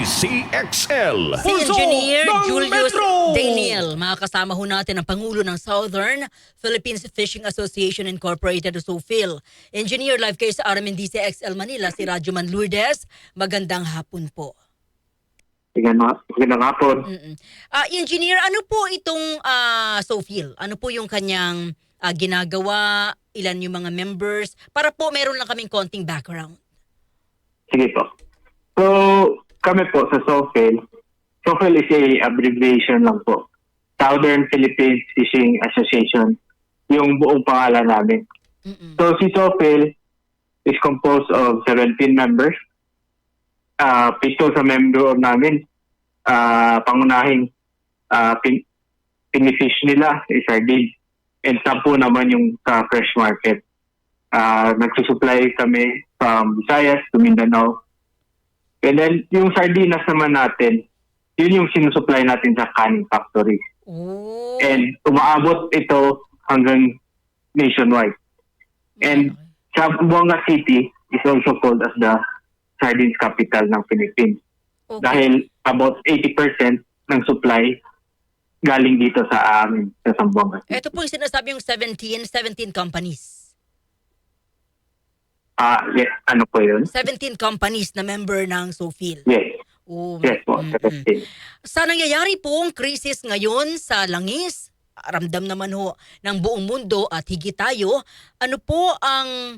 DCXL. Si Engineer Puso ng Julius Metro! Daniel. Makakasama ho natin ang Pangulo ng Southern Philippines Fishing Association Incorporated o SOFIL. Engineer, live kayo sa RMN DCXL Manila, si Radyo Man Lourdes. Magandang hapon po. Magandang hapon. Engineer, ano po itong SOFIL? Ano po yung kanyang ginagawa? Ilan yung mga members? Para po meron lang kaming konting background. Sige po. So, kami po sa SOFIL. SOFIL is a abbreviation lang po. Southern Philippines Fishing Association. Yung buong pangalan namin. So, si SOFIL is composed of 17 members. 7 sa member namin. Pangunahing pinifish nila is sardine. And 10 naman yung sa fresh market. Nagsusupply kami from Visayas to Mindanao. And then, yung sardinas naman natin, yun yung sinusupply natin sa canning factory. Oh. And umaabot ito hanggang nationwide. And Zamboanga City is also called as the sardines capital ng Philippines. Okay. Dahil about 80% ng supply galing dito sa amin, sa Zamboanga City. Ito po yung sinasabi yung 17 companies. Yes, ano po yun? 17 companies na member ng SOFIL. Yes. Oh, Yes po, 17. Sa nangyayari pong krisis ngayon sa langis, ramdam naman ho ng buong mundo at higit tayo, ano po ang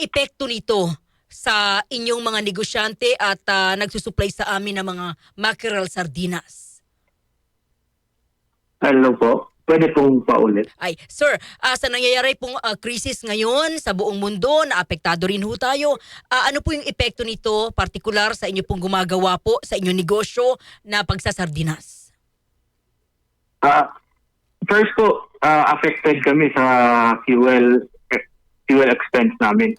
epekto nito sa inyong mga negosyante at nagsusupply sa amin ng mga mackerel sardinas? Hello po. Pwede pong paulit. Ay, sir, sa nangyayari pong krisis ngayon sa buong mundo, naapektado rin ho tayo. Ano po yung epekto nito, partikular sa inyo pong gumagawa po sa inyong negosyo na pagsasardinas? First po, affected kami sa fuel expense namin.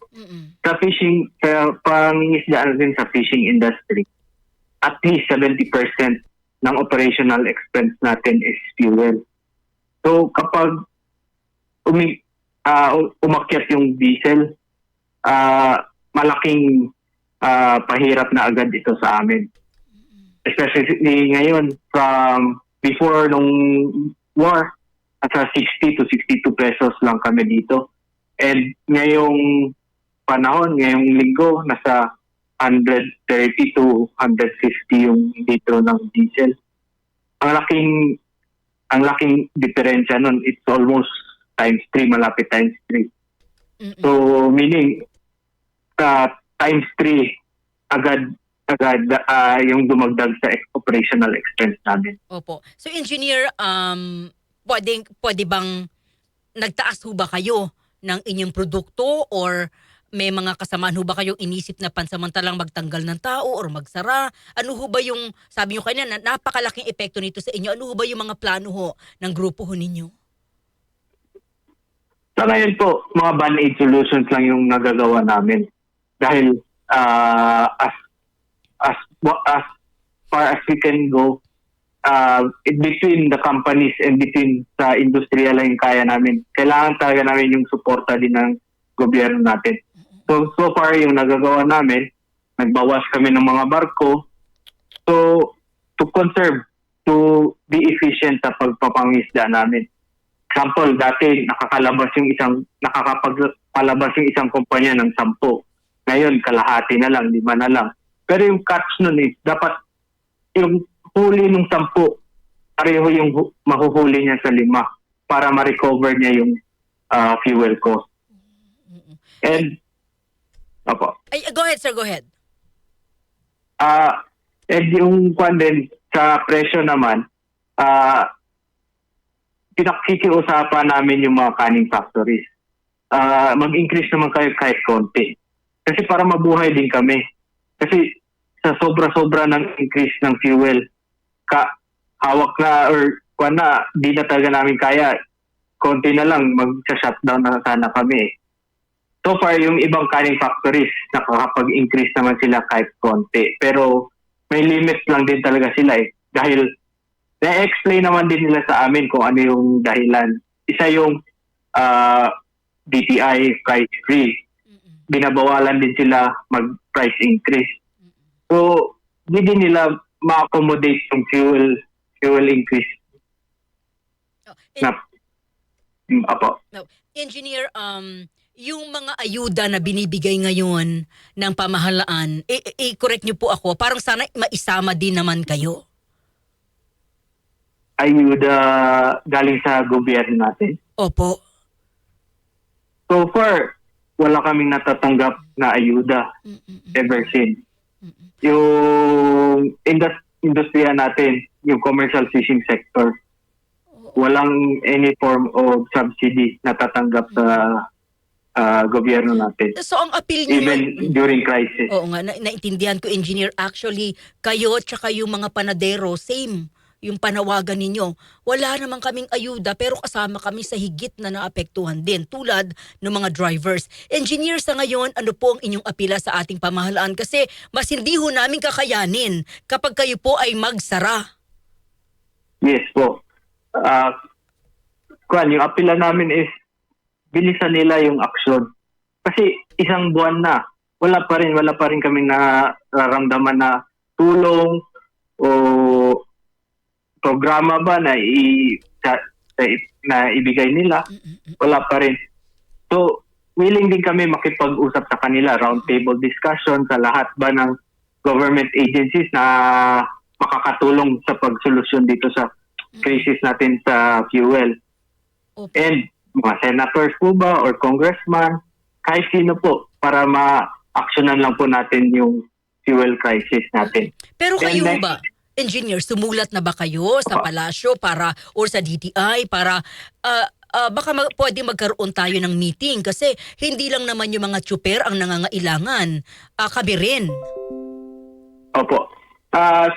Sa fishing, sa pangingisdaan din sa fishing industry, at least 70% ng operational expense natin is fuel. So kapag umakyat yung diesel, malaking pahirap na agad ito sa amin. Especially ngayon, from before nung war, nasa 60 to 62 pesos lang kami dito. And ngayong panahon, ngayong linggo, nasa 130 to 150 yung litro ng diesel. Ang laking diferensya nun, it's almost times 3, malapit times 3. So, meaning, times 3, agad yung dumagdag sa operational expense namin. Opo. So, engineer, pwede bang nagtaas ho ba kayo ng inyong produkto or may mga kasamaan ho ba kayong inisip na pansamantalang magtanggal ng tao or magsara? Ano ho ba yung, sabi nyo kanina, napakalaking epekto nito sa inyo. Ano ho ba yung mga plano ho ng grupo ho ninyo? Sa ngayon po, mga band-aid solutions lang yung nagagawa namin. Dahil as far as we can go, between the companies and between sa industriya lang yung kaya namin. Kailangan talaga namin yung suporta din ng gobyerno natin. So far yung nagagawa namin, nagbawas kami ng mga barko. So, to conserve, to be efficient sa pagpapangisda namin. Example, dati nakakapagpalabas yung isang kumpanya ng 10. Ngayon, kalahati na lang, 5 na lang. Pero yung catch nun dapat yung huli ng 10, pareho yung mahuhuli niya sa 5 para ma-recover niya yung fuel cost. And, opo. Ay, go ahead, sir, go ahead. And yung din, sa presyo naman, pinakikiusapan namin yung mga canning factories. Mag-increase naman kayo kahit konti. Kasi para mabuhay din kami. Kasi sa sobra-sobra ng increase ng fuel, hawak na or di na talaga namin kaya. Konti na lang, mag-shutdown na sana kami. So far, yung ibang canning factories, nakakapag-increase naman sila kahit konti. Pero may limit lang din talaga sila Dahil na-explain naman din nila sa amin kung ano yung dahilan. Isa yung DTI price free. Binabawalan din sila mag-price increase. So, din nila ma-accommodate yung fuel increase Oh, na apo. no. Engineer, yung mga ayuda na binibigay ngayon ng pamahalaan, i-correct niyo po ako, parang sana maisama din naman kayo. Ayuda galing sa gobyerno natin. Opo. So far, wala kaming natatanggap na ayuda ever since. Yung industriya natin, yung commercial fishing sector, walang any form of subsidy natatanggap sa gobyerno natin. So ang appeal niyo Even during crisis. Oo nga, naintindihan ko, engineer. Actually, kayo at saka yung mga panadero, same yung panawagan ninyo. Wala naman kaming ayuda pero kasama kami sa higit na naapektuhan din tulad ng mga drivers. Engineer, sa ngayon, ano po ang inyong apila sa ating pamahalaan? Kasi mas hindi ho namin kakayanin kapag kayo po ay magsara. Yes po. Yung apila namin is bilisan nila yung aksyon. Kasi isang buwan na, wala pa rin kaming nararamdaman na tulong o programa ba na ibigay nila. Wala pa rin. So, willing din kami makipag-usap sa kanila, roundtable discussion sa lahat ba ng government agencies na makakatulong sa pagsolusyon dito sa crisis natin sa fuel. Opo. And mga senators po ba or congressman, kahit sino po para ma-actionan lang po natin yung fuel crisis natin. Pero And kayo next- ba, engineer, sumulat na ba kayo sa palasyo para or sa DTI para baka pwede magkaroon tayo ng meeting kasi hindi lang naman yung mga tsuper ang nangangailangan, kami rin. Opo.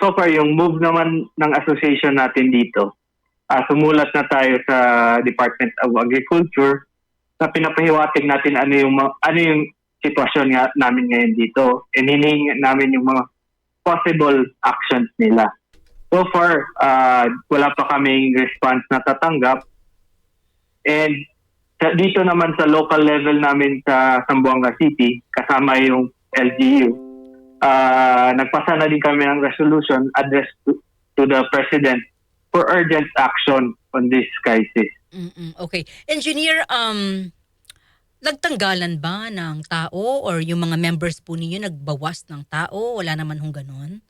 So far, yung move naman ng association natin dito, sumulat na tayo sa Department of Agriculture na pinapahiwatig natin ano yung sitwasyon namin ngayon dito and hiningi namin yung mga possible actions nila. So far, wala pa kaming response na tatanggap. And dito naman sa local level namin sa Zamboanga City, kasama yung LGU, nagpasa na din kami ng resolution addressed to the President for urgent action on this crisis. Okay. Engineer, nagtanggalan ba ng tao or yung mga members po ninyo nagbawas ng tao? Wala naman hong ganon?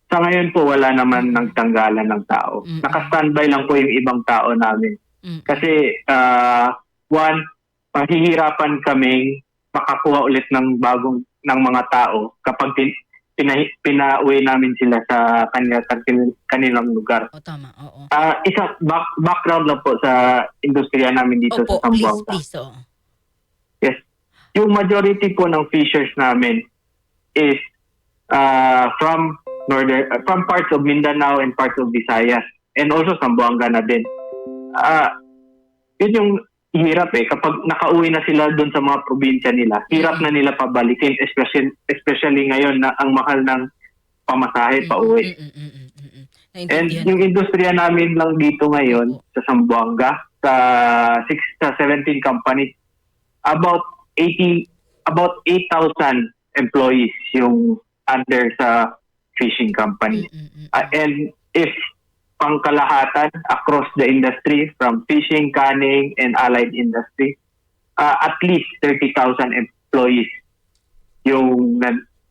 Sa ngayon po, wala naman nagtanggalan ng tao. Naka-standby lang po yung ibang tao namin. Kasi, one, paghihirapan kaming makakuha ulit ng mga tao kapag pinauwi namin sila sa kanilang lugar. O tama, oo. Background lang po sa industriya namin dito Opo, sa Zamboanga. please, oo. Yes. Yung majority po ng fishers namin is from parts of Mindanao and parts of Visayas and also Zamboanga na din. Yun yung hirap kapag nakauwi na sila doon sa mga probinsya nila. Hirap na nila pabalikin, especially ngayon na ang mahal ng pamasahe pa uwi. And yung industriya namin lang dito ngayon sa Zamboanga, sa 17 companies, about 8,000 employees yung under sa fishing company. And if pangkalahatan across the industry from fishing, canning, and allied industry, at least 30,000 employees yung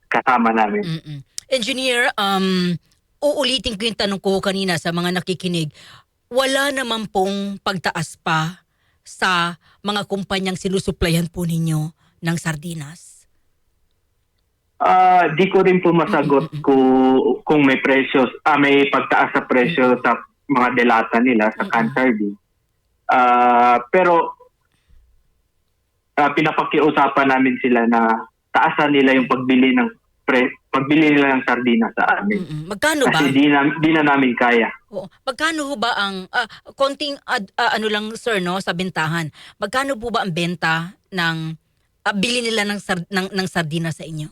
kasama namin. Engineer, uulitin ko yung tanong ko kanina sa mga nakikinig. Wala naman pong pagtaas pa sa mga kumpanyang sinusuplayan po ninyo ng sardinas? Di ko rin po masagot kung may presyo, may pagtaas sa presyo sa mga delata nila sa canned sardine. Pero pinapakiusapan namin sila na taasan nila yung pagbili nila ng sardina sa amin. Magkano ba? Kasi di na namin kaya. Oo. Magkano ho ba ang konting ano lang sir no sa bentahan? Magkano po ba ang benta ng bili nila ng sardina sa inyo?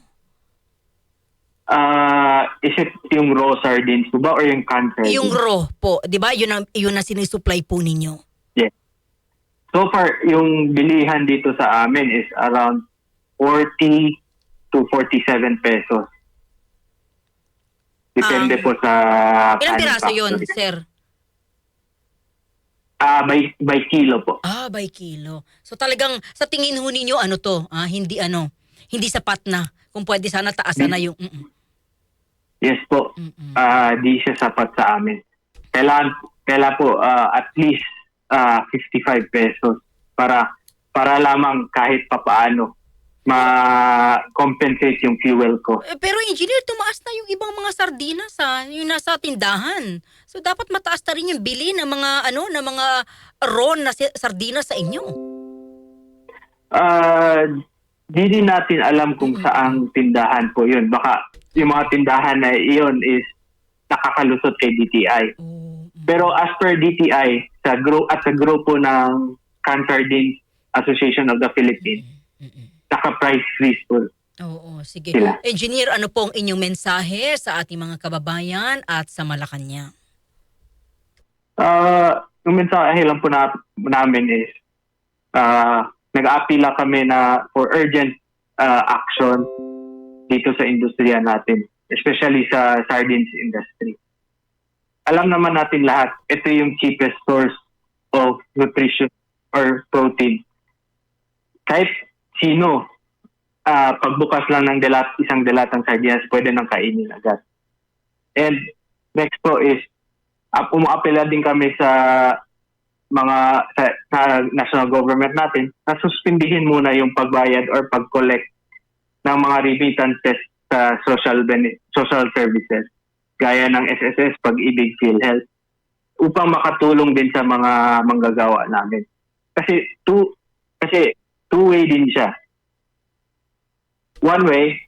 Is it yung raw sardines po ba or yung canned sardines? Yung raw po, 'di ba? Yun ang sinisupply po ninyo. Yes. So far, yung bilihan dito sa amin is around 40 to 47 pesos Depende po sa Ilang canning piraso yun, factory. sir? By kilo po. By kilo. So talagang sa tingin ho ninyo ano to, hindi sapat na. Kung pwede sana taasan na yung Yes po. Mm-mm. Di siya sapat sa amin. Kailangan po at least 55 pesos para lamang kahit papaano ma-compensate yung fuel ko. Pero engineer, tumaas na yung ibang mga sardinas yung nasa tindahan. So dapat mataas na rin yung bili ng mga ng mga raw na sardinas sa inyo. Di din natin alam kung saang tindahan po yun. Baka yung mga tindahan na iyon is nakakalusot kay DTI. Pero as per DTI, sa grupo ng Canned Sardines Association of the Philippines, naka-price freeze po. Oo, sige. Sila. Engineer, ano po ang inyong mensahe sa ating mga kababayan at sa Malacanang? Yung mensahe lang po namin is nag-aapila kami na for urgent action dito sa industriya natin, especially sa sardines industry. Alam naman natin lahat, ito yung cheapest source of nutrition or protein. Kahit sino, pagbukas lang ng isang delatang sardinas, pwede nang kainin agad. And next po is, umaapela din kami sa sa national government natin na suspindihin muna yung pagbayad or pag-collect ng mga remittances sa social services gaya ng SSS, Pag-ibig, PhilHealth upang makatulong din sa mga manggagawa namin. Kasi two-way din siya. One way,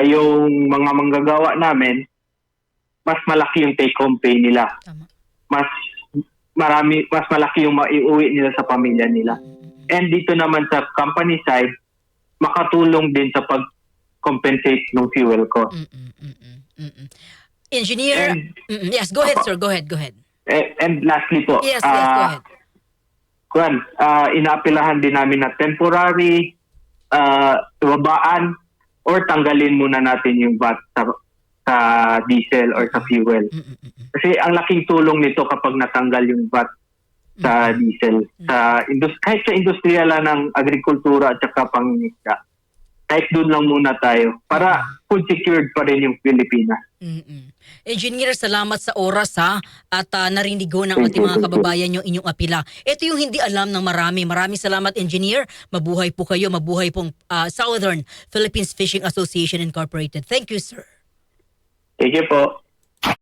yung mga manggagawa namin, mas malaki yung take-home pay nila. Tama. Mas malaki yung maiuwi nila sa pamilya nila. And dito naman sa company side, makatulong din sa pag-compensate ng fuel cost. Engineer, yes, go ahead sir, go ahead. And lastly po, Yes, go ahead. inaapilahan din namin na temporary babaan or tanggalin muna natin yung VAT sa diesel or sa fuel. Kasi ang laking tulong nito kapag natanggal yung VAT sa diesel. Kahit sa industriya lang ng agrikultura at saka pangingisda. Kahit doon lang muna tayo para food secured pa rin yung Pilipinas. Engineer, salamat sa oras at narinig ho ng ating mga kababayan yung inyong apila. Ito yung hindi alam ng marami. Maraming salamat, Engineer. Mabuhay po kayo. Mabuhay pong Southern Philippines Fishing Association Incorporated. Thank you, sir. Thank you po.